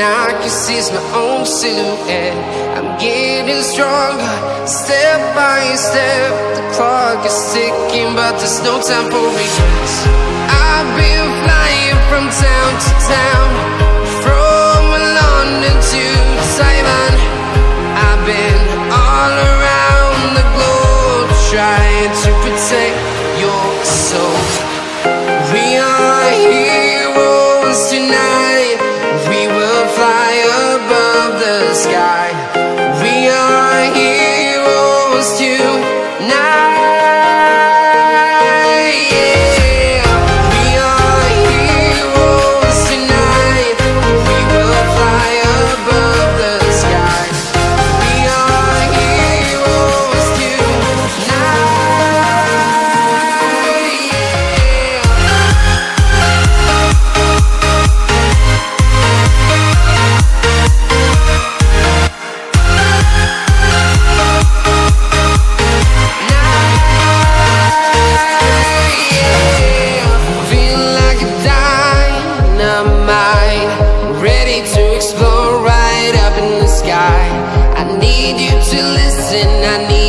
I can see it's my own silhouette. I'm getting stronger, step by step. The clock is ticking, but there's no time for regrets. I've been flying from town to town, from London to Taiwan. I've been all around the globe, trying to protect your soul. We are heroes tonight. We will fly above the sky. We are heroes tonight. Yeah. We are heroes tonight. We will fly above the sky. We are heroes tonight. Ready to explore right up in the sky. I need you to listen, I need